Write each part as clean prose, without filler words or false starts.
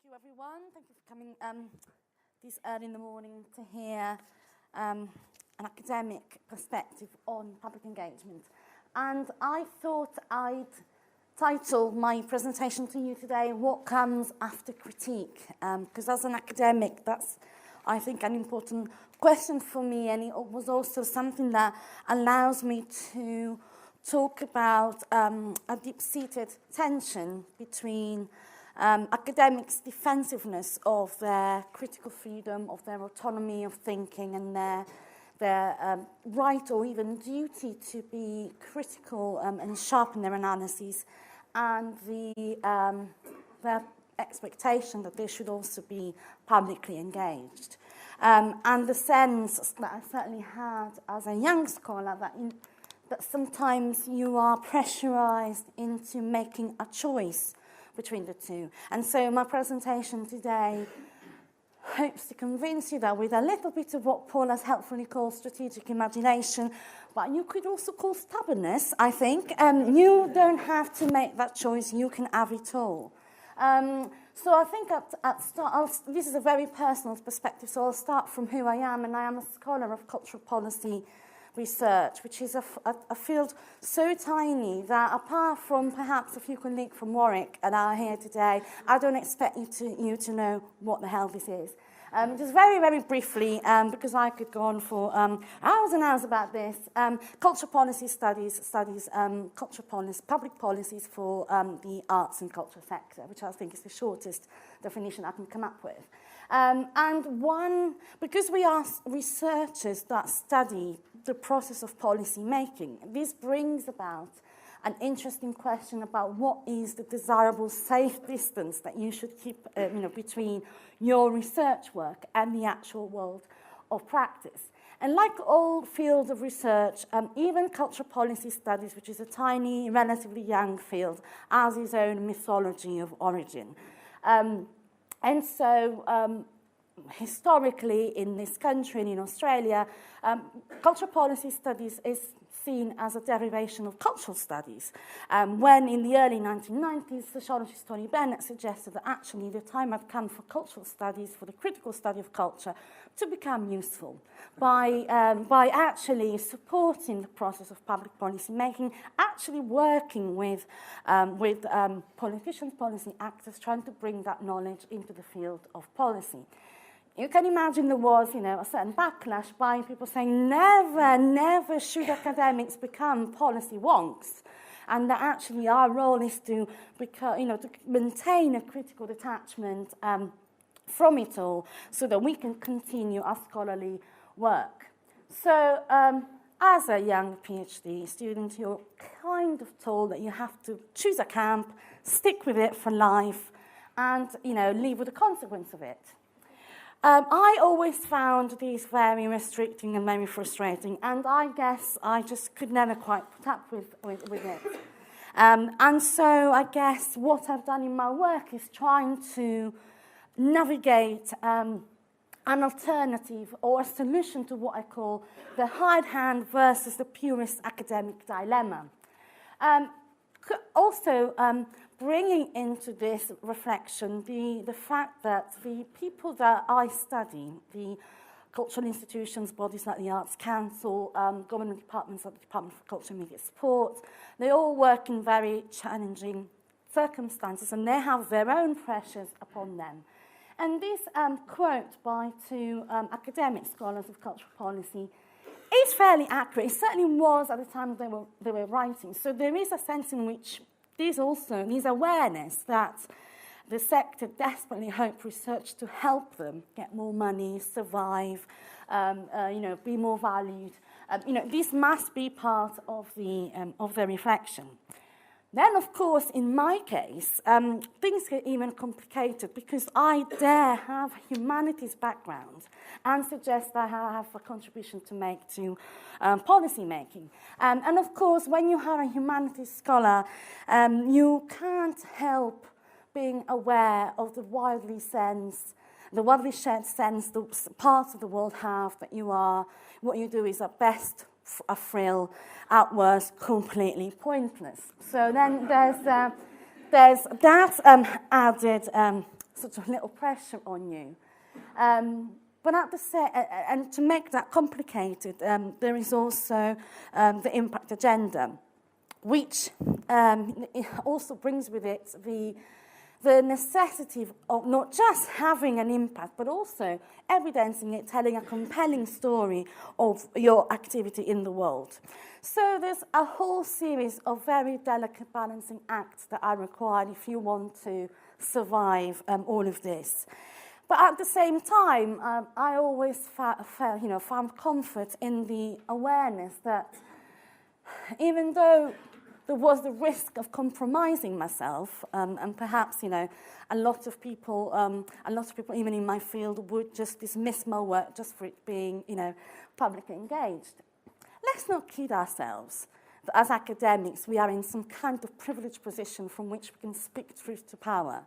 you, everyone. Thank you for coming this early in the morning to hear an academic perspective on public engagement. And I thought I'd title my presentation to you today, What Comes After Critique? Because as an academic, that's, I think, an important question for me, and it was also something that allows me to talk about a deep-seated tension between academics' defensiveness of their critical freedom, of their autonomy of thinking, and their right or even duty to be critical and sharpen their analyses, and their expectation that they should also be publicly engaged. And the sense that I certainly had as a young scholar that sometimes you are pressurized into making a choice between the two. And so my presentation today hopes to convince you that with a little bit of what Paul has helpfully called strategic imagination, but you could also call stubbornness, I think, you don't have to make that choice, you can have it all. So I think at start, this is a very personal perspective, so I'll start from who I am, and I am a scholar of cultural policy research, which is a field so tiny that apart from perhaps a few colleagues from Warwick that are here today, I don't expect you to know what the hell this is. Just very, very briefly, because I could go on for hours and hours about this, cultural policy studies cultural policy, public policies for the arts and culture sector, which I think is the shortest definition I can come up with. Because we are researchers that study the process of policy making, this brings about an interesting question about what is the desirable safe distance that you should keep between your research work and the actual world of practice. And like all fields of research, even cultural policy studies, which is a tiny, relatively young field, has its own mythology of origin. And so historically in this country and in Australia, cultural policy studies is seen as a derivation of cultural studies. When in the early 1990s, sociologist Tony Bennett suggested that actually the time had come for cultural studies, for the critical study of culture, to become useful by actually supporting the process of public policy making, actually working with politicians, policy actors, trying to bring that knowledge into the field of policy. You can imagine there was, a certain backlash by people saying, never should academics become policy wonks, and that actually our role is to maintain a critical detachment from it all, so that we can continue our scholarly work. So, as a young PhD student, you're kind of told that you have to choose a camp, stick with it for life, and live with the consequence of it. I always found these very restricting and very frustrating, and I guess I just could never quite put up with it. And so I guess what I've done in my work is trying to navigate an alternative or a solution to what I call the hard hand versus the purist academic dilemma. Also, bringing into this reflection the fact that the people that I study, the cultural institutions, bodies like the Arts Council, government departments like the Department for Culture and Media Support, they all work in very challenging circumstances, and they have their own pressures upon them. And this quote by two academic scholars of cultural policy is fairly accurate. It certainly was at the time they were writing. So there is a sense in which there's awareness that the sector desperately hope research to help them get more money, survive, be more valued. This must be part of their reflection. Then, of course, in my case, things get even complicated because I dare have a humanities background and suggest I have a contribution to make to policy making. And of course, when you have a humanities scholar, you can't help being aware of the widely shared sense that parts of the world have that what you do is at best a frill, at worst completely pointless. So then there's there's that added sort of little pressure on you. But at the same, and to make that complicated, there is also the impact agenda, which it also brings with it the necessity of not just having an impact, but also evidencing it, telling a compelling story of your activity in the world. So there's a whole series of very delicate balancing acts that are required if you want to survive all of this. But at the same time, I always found comfort in the awareness that even though there was the risk of compromising myself, and perhaps, a lot of people even in my field would just dismiss my work just for it being, publicly engaged. Let's not kid ourselves that as academics we are in some kind of privileged position from which we can speak truth to power.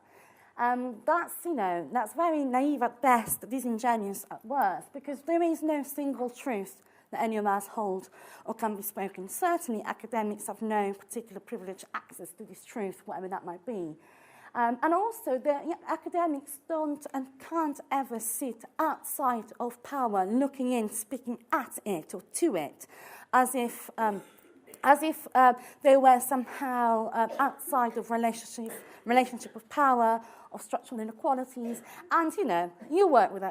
That's very naive at best, disingenuous at worst, because there is no single truth that any of us hold or can be spoken. Certainly, academics have no particular privileged access to this truth, whatever that might be. And also, academics don't and can't ever sit outside of power, looking in, speaking at it or to it, as if they were somehow outside of relationship of power, of structural inequalities. And, you work with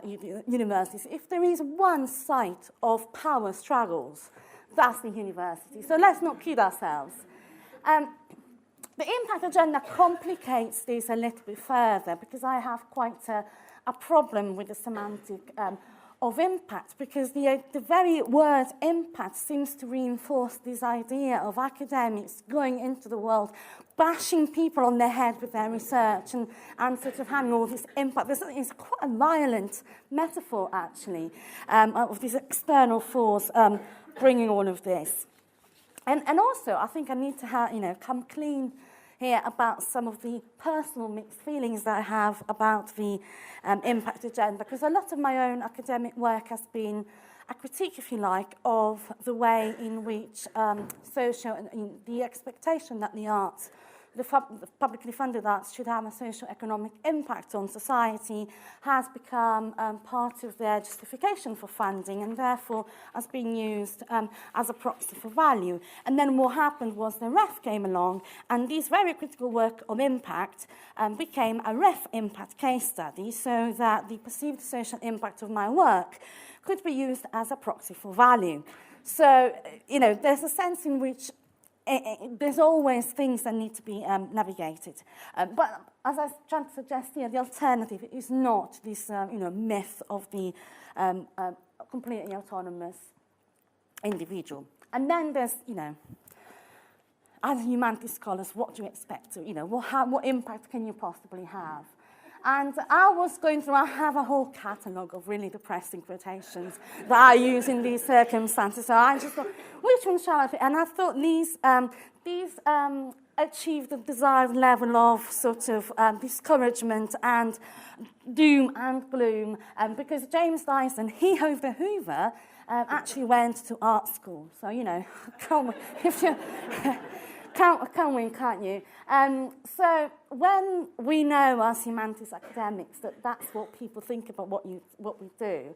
universities. If there is one site of power struggles, that's the university. So let's not kid ourselves. The impact agenda complicates this a little bit further because I have quite a problem with the semantic of impact, because the very word impact seems to reinforce this idea of academics going into the world, bashing people on their head with their research and sort of having all this impact. It's quite a violent metaphor, actually, of these external force bringing all of this. And also, I think I need to come clean here about some of the personal mixed feelings that I have about the impact agenda, because a lot of my own academic work has been a critique, if you like, of the way in which the expectation that the arts, the publicly funded arts, should have a socio-economic impact on society has become part of their justification for funding, and therefore has been used as a proxy for value. And then what happened was the REF came along, and this very critical work on impact became a REF impact case study, so that the perceived social impact of my work could be used as a proxy for value. So, there's a sense in which there's always things that need to be navigated. But as I was trying to suggest here, the alternative is not this myth of the completely autonomous individual. And then there's, as humanities scholars, what do you expect to, what impact can you possibly have? And I have a whole catalogue of really depressing quotations that I use in these circumstances. So I just thought, which one shall I pick? And I thought these achieve the desired level of sort of discouragement and doom and gloom, because James Dyson, he over Hoover, actually went to art school. So, if you... Can win, can't you? So when we know as humanities academics that that's what people think about what we do,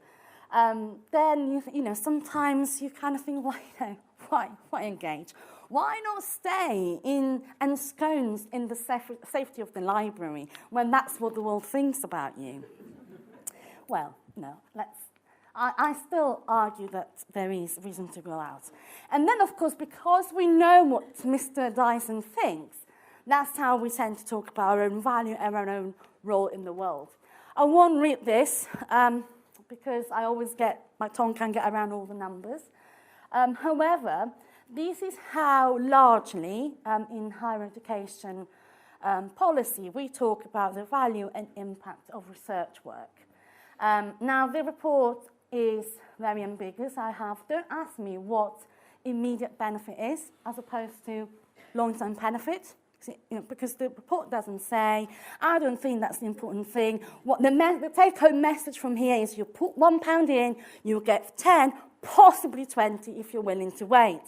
then sometimes you kind of think, why engage? Why not stay ensconced in the safety of the library when that's what the world thinks about you? Well, no, I still argue that there is reason to go out. And then, of course, because we know what Mr. Dyson thinks, that's how we tend to talk about our own value and our own role in the world. I won't read this because I always my tongue can get around all the numbers. However, this is how largely in higher education policy we talk about the value and impact of research work. Now, the report is very ambiguous. Don't ask me what immediate benefit is as opposed to long-term benefit, because the report doesn't say. I don't think that's the important thing. What the take-home message from here is you put £1 in, you get 10, possibly 20 if you're willing to wait.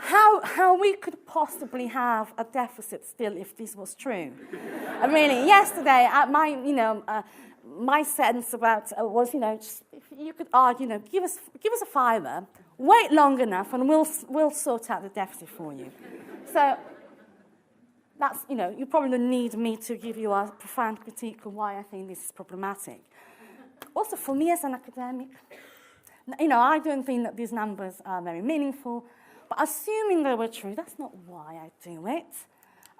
how we could possibly have a deficit still if this was true. And really, yesterday, my sense about was, just, if you could argue, give us a fiver, wait long enough, and we'll sort out the deficit for you. So that's, you probably don't need me to give you a profound critique of why I think this is problematic. Also, for me as an academic, I don't think that these numbers are very meaningful, but assuming they were true, that's not why I do it.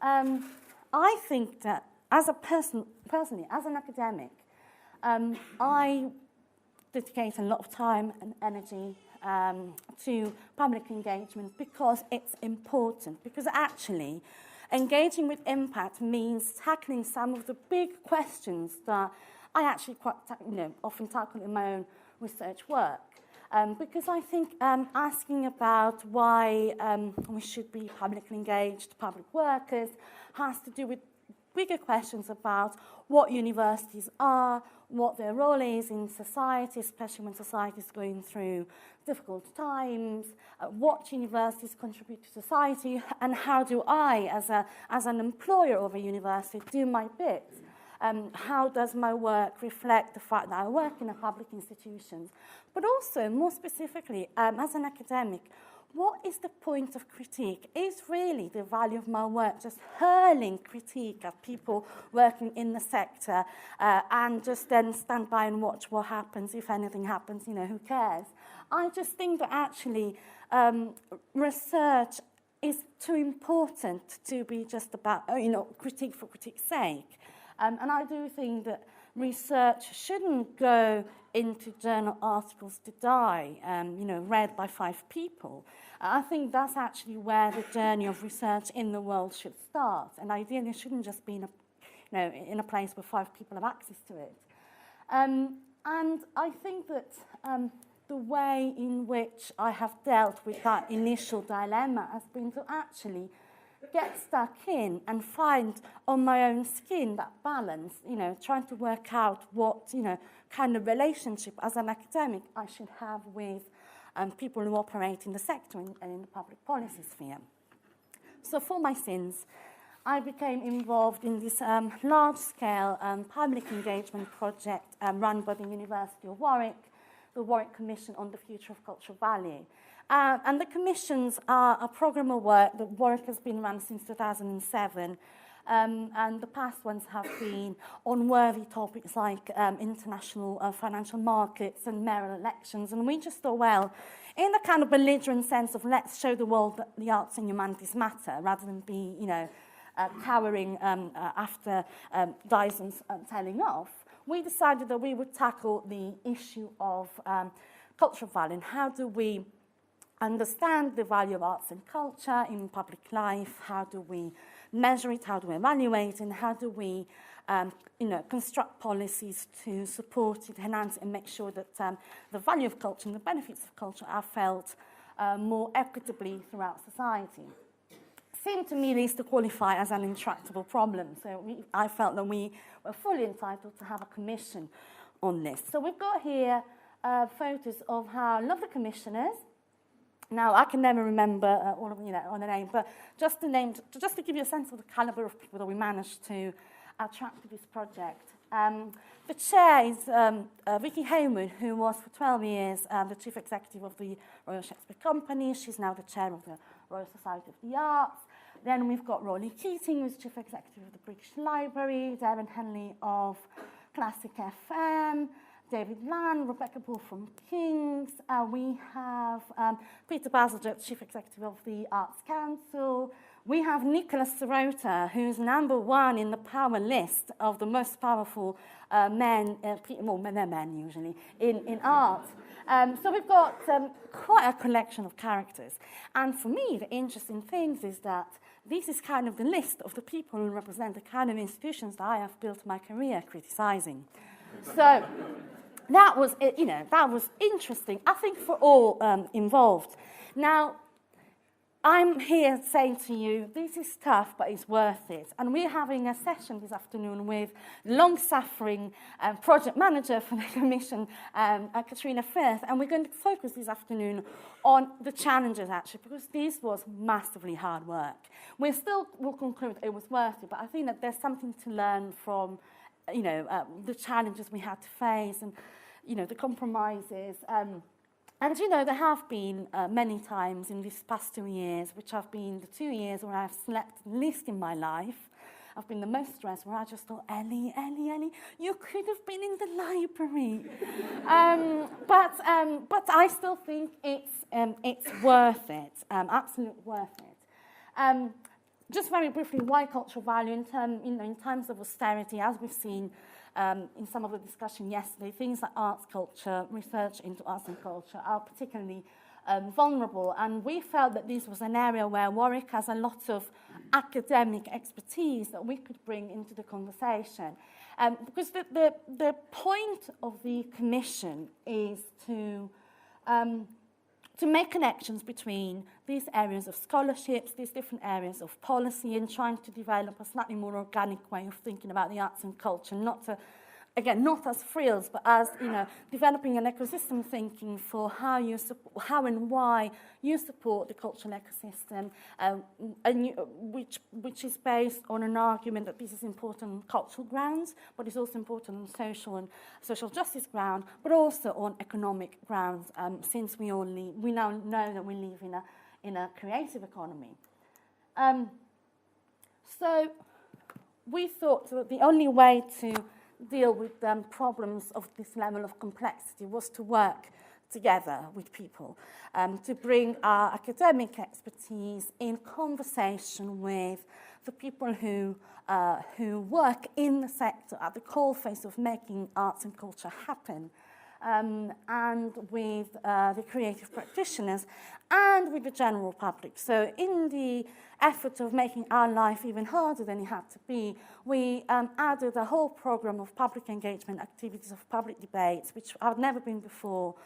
I think that as a personally, as an academic, I dedicate a lot of time and energy to public engagement because it's important, because actually engaging with impact means tackling some of the big questions that I actually quite often tackle in my own research work. Because I think asking about why we should be publicly engaged public workers has to do with bigger questions about what universities are, what their role is in society, especially when society is going through difficult times, what universities contribute to society, and how do I, as an employer of a university, do my bit. How does my work reflect the fact that I work in a public institution? But also, more specifically, as an academic, what is the point of critique? Is really the value of my work just hurling critique at people working in the sector and just then stand by and watch what happens? If anything happens, who cares? I just think that actually research is too important to be just about, critique for critique's sake. And I do think that research shouldn't go into journal articles to die, read by 5 people. I think that's actually where the journey of research in the world should start. And ideally, it shouldn't just be in a place where 5 people have access to it. And I think that the way in which I have dealt with that initial dilemma has been to actually get stuck in and find on my own skin that balance, trying to work out what, kind of relationship as an academic I should have with people who operate in the sector and in the public policy sphere. So for my sins, I became involved in this large-scale public engagement project run by the University of Warwick, the Warwick Commission on the Future of Cultural Value. And the commissions are a programme of work that Warwick has been run since 2007. And the past ones have been on worthy topics like international financial markets and mayoral elections. And we just thought, well, in the kind of belligerent sense of let's show the world that the arts and humanities matter, rather than be, cowering after Dyson's telling off, we decided that we would tackle the issue of cultural value and how do we understand the value of arts and culture in public life, how do we measure it, how do we evaluate, and how do we construct policies to support it, enhance it, and make sure that the value of culture and the benefits of culture are felt more equitably throughout society. Seemed to me at least to qualify as an intractable problem, so I felt that we were fully entitled to have a commission on this. So we've got here photos of our lovely commissioners. Now, I can never remember all of on the name, but just to give you a sense of the caliber of people that we managed to attract to this project. The chair is Vicky Haywood, who was for 12 years the chief executive of the Royal Shakespeare Company. She's now the chair of the Royal Society of the Arts. Then we've got Rolly Keating, who's chief executive of the British Library, Darren Henley of Classic FM, David Land, Rebecca Bull from King's. We have Peter Bazalgette, Chief Executive of the Arts Council. We have Nicholas Sirota, who's #1 in the power list of the most powerful men, they're men usually, in art. So we've got quite a collection of characters. And for me, the interesting thing is that this is kind of the list of the people who represent the kind of institutions that I have built my career criticising. So that was interesting, I think, for all involved. Now, I'm here saying to you, this is tough, but it's worth it. And we're having a session this afternoon with long-suffering project manager for the Commission, Katrina Firth, and we're going to focus this afternoon on the challenges, actually, because this was massively hard work. We still will conclude it was worth it, but I think that there's something to learn from, the challenges we had to face and, the compromises. And, there have been many times in these past 2 years, which have been the 2 years where I've slept least in my life. I've been the most stressed, where I just thought, Ellie, you could have been in the library. But I still think it's worth it, absolutely worth it. Just very briefly, why cultural value in times of austerity, as we've seen in some of the discussion yesterday, things like arts, culture, research into arts and culture are particularly vulnerable. And we felt that this was an area where Warwick has a lot of academic expertise that we could bring into the conversation. Because the point of the Commission is to make connections between these areas of scholarships, these different areas of policy, and trying to develop a slightly more organic way of thinking about the arts and culture, not as frills, but as, developing an ecosystem thinking for how and why you support the cultural ecosystem, which is based on an argument that this is important on cultural grounds, but it's also important on social justice ground, but also on economic grounds, since we now know that we live in a creative economy. So we thought that the only way to deal with problems of this level of complexity was to work together with people, to bring our academic expertise in conversation with the people who work in the sector at the coalface of making arts and culture happen, and with the creative practitioners and with the general public. So in the effort of making our life even harder than it had to be, we added a whole program of public engagement activities, of public debates, which have never been before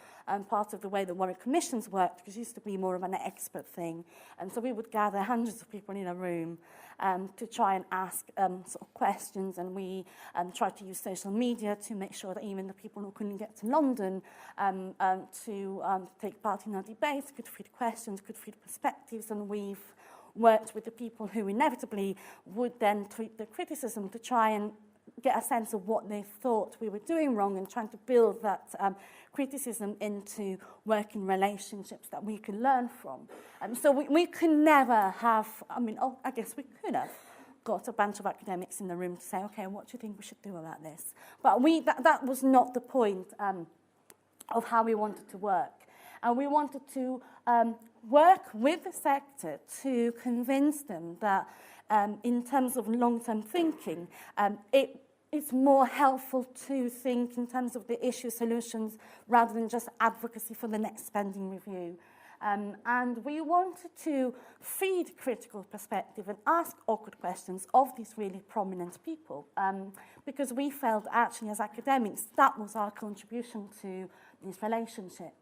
part of the way the Warwick Commissions worked, because it used to be more of an expert thing. And so we would gather hundreds of people in a room to try and ask sort of questions, and we tried to use social media to make sure that even the people who couldn't get to London to take part in our debates could feed questions, could feed perspectives, and we've worked with the people who inevitably would then tweet the criticism to try and get a sense of what they thought we were doing wrong, and trying to build that criticism into working relationships that we can learn from. So we could never have, I guess we could have got a bunch of academics in the room to say, okay, what do you think we should do about this? But that was not the point of how we wanted to work. And we wanted to work with the sector to convince them that in terms of long-term thinking, it's more helpful to think in terms of the issue solutions rather than just advocacy for the next spending review. And we wanted to feed critical perspective and ask awkward questions of these really prominent people, because we felt actually as academics that was our contribution to this relationship.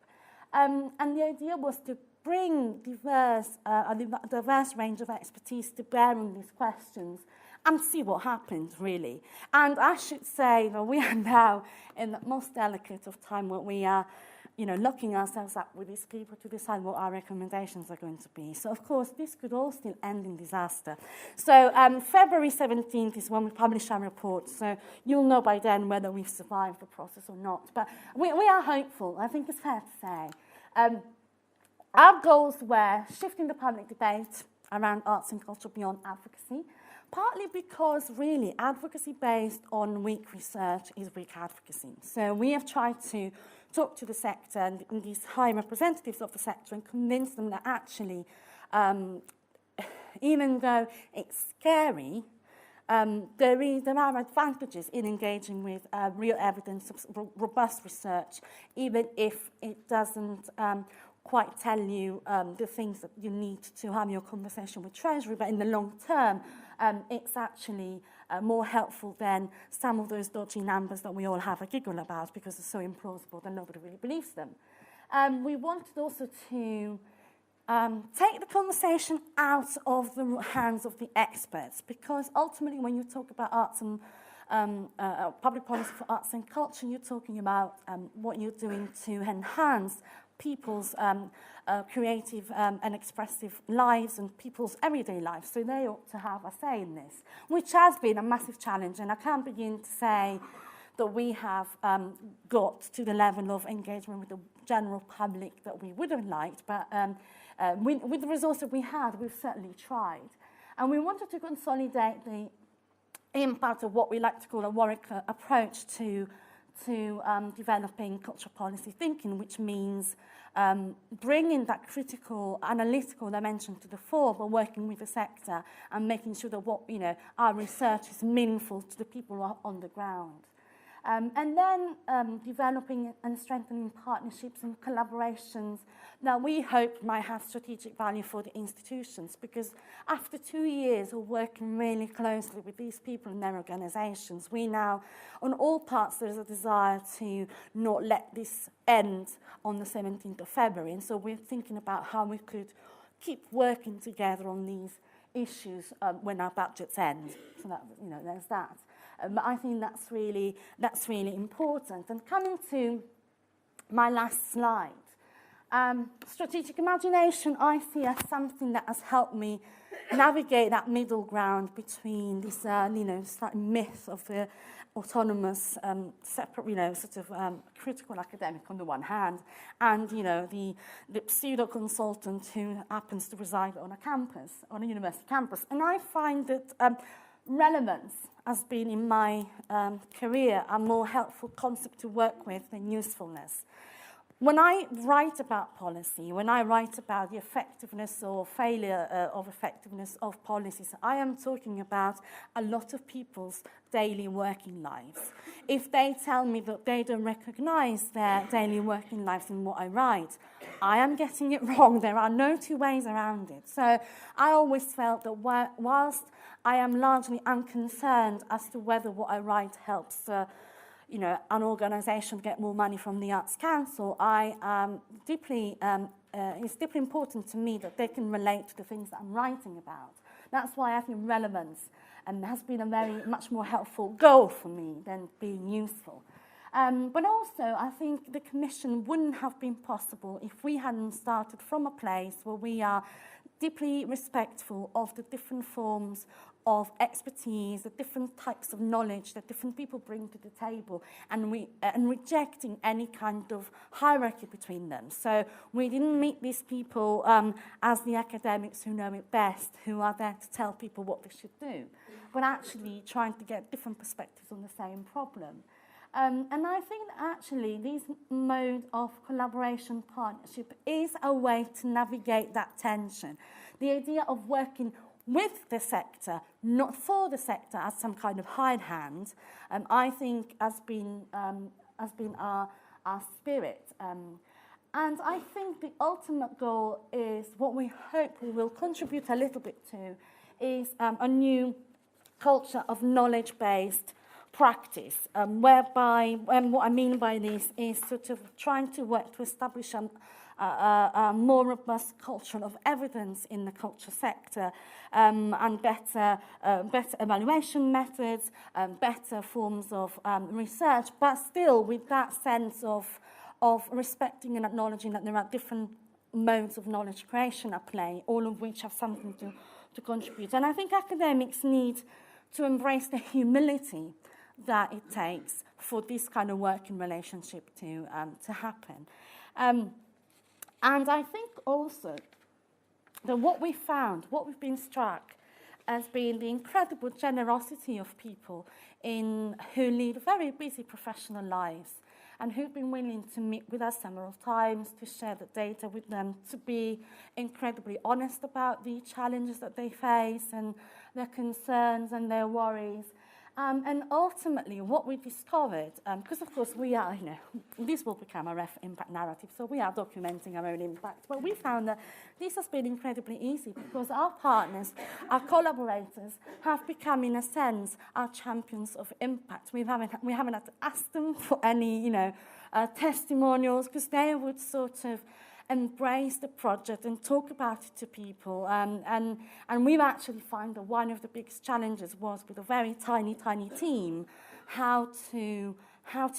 And the idea was to bring a diverse range of expertise to bear on these questions and see what happens, really. And I should say that we are now in the most delicate of time where we are, locking ourselves up with these people to decide what our recommendations are going to be. So, of course, this could all still end in disaster. So, February 17th is when we publish our report, so you'll know by then whether we've survived the process or not. But we are hopeful, I think it's fair to say. Our goals were shifting the public debate around arts and culture beyond advocacy, partly because, really, advocacy based on weak research is weak advocacy. So we have tried to talk to the sector and these high representatives of the sector and convince them that actually, even though it's scary, there are advantages in engaging with real evidence, robust research, even if it doesn't quite tell you the things that you need to have your conversation with Treasury, but in the long term, it's actually more helpful than some of those dodgy numbers that we all have a giggle about because they're so implausible that nobody really believes them. We wanted also to take the conversation out of the hands of the experts, because ultimately when you talk about arts and public policy for arts and culture, you're talking about what you're doing to enhance people's creative and expressive lives and people's everyday lives. So they ought to have a say in this, which has been a massive challenge. And I can't begin to say that we have got to the level of engagement with the general public that we would have liked. But with the resources we had, we've certainly tried. And we wanted to consolidate the impact of what we like to call a Warwick approach to developing cultural policy thinking, which means bringing that critical, analytical dimension to the fore, but working with the sector and making sure that our research is meaningful to the people who are on the ground. And then developing and strengthening partnerships and collaborations that we hope might have strategic value for the institutions, because after 2 years of working really closely with these people and their organisations, we now, on all parts, there's a desire to not let this end on the 17th of February. And so we're thinking about how we could keep working together on these issues when our budgets end. So that, there's that. But I think that's really important. And coming to my last slide, strategic imagination I see as something that has helped me navigate that middle ground between this, slight myth of the autonomous, separate, critical academic on the one hand, and the pseudo consultant who happens to reside on a campus, on a university campus. And I find that relevance has been in my career a more helpful concept to work with than usefulness. When I write about policy, when I write about the effectiveness or failure of effectiveness of policies, I am talking about a lot of people's daily working lives. If they tell me that they don't recognize their daily working lives in what I write, I am getting it wrong. There are no two ways around it. So I always felt that whilst I am largely unconcerned as to whether what I write helps an organisation get more money from the Arts Council, it's deeply important to me that they can relate to the things that I'm writing about. That's why I think relevance has been a much more helpful goal for me than being useful. But also, I think the Commission wouldn't have been possible if we hadn't started from a place where we are deeply respectful of the different forms of expertise, the different types of knowledge that different people bring to the table, and rejecting any kind of hierarchy between them. So we didn't meet these people as the academics who know it best, who are there to tell people what they should do, but actually trying to get different perspectives on the same problem. And I think that actually this mode of collaboration partnership is a way to navigate that tension. The idea of working with the sector, not for the sector as some kind of hired hand, I think has been our spirit. And I think the ultimate goal is what we hope we will contribute a little bit to is a new culture of knowledge-based practice, whereby, what I mean by this is sort of trying to work to establish a more robust culture of evidence in the culture sector, and better evaluation methods, better forms of research, but still with that sense of respecting and acknowledging that there are different modes of knowledge creation at play, all of which have something to contribute. And I think academics need to embrace the humility that it takes for this kind of working relationship to happen. And I think also that what we've been struck, has been the incredible generosity of people who lead very busy professional lives and who've been willing to meet with us several times, to share the data with them, to be incredibly honest about the challenges that they face and their concerns and their worries. And ultimately, what we discovered, because of course we are, this will become a ref impact narrative, so we are documenting our own impact, but we found that this has been incredibly easy because our partners, our collaborators, have become, in a sense, our champions of impact. We haven't had to ask them for any, testimonials, because they would sort of embrace the project and talk about it to people. And we've actually found that one of the biggest challenges was, with a very tiny team, how to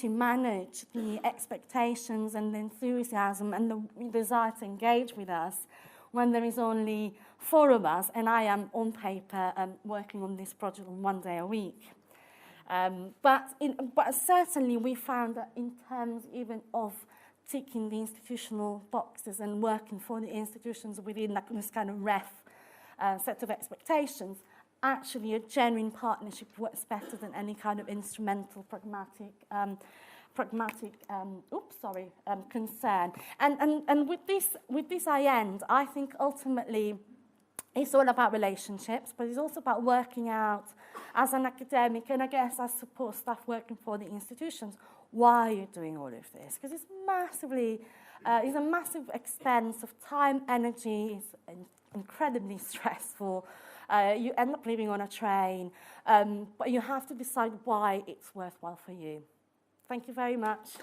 manage the expectations and the enthusiasm and the desire to engage with us when there is only 4 of us, and I am on paper working on this project on 1 day a week. But certainly we found that in terms even of ticking the institutional boxes and working for the institutions within this kind of set of expectations, actually a genuine partnership works better than any kind of instrumental, pragmatic concern. And with this I end. I think ultimately it's all about relationships, but it's also about working out as an academic, and I guess as support staff working for the institutions, why you're doing all of this. Because it's a massive expense of time, energy, it's incredibly stressful. You end up living on a train, but you have to decide why it's worthwhile for you. Thank you very much.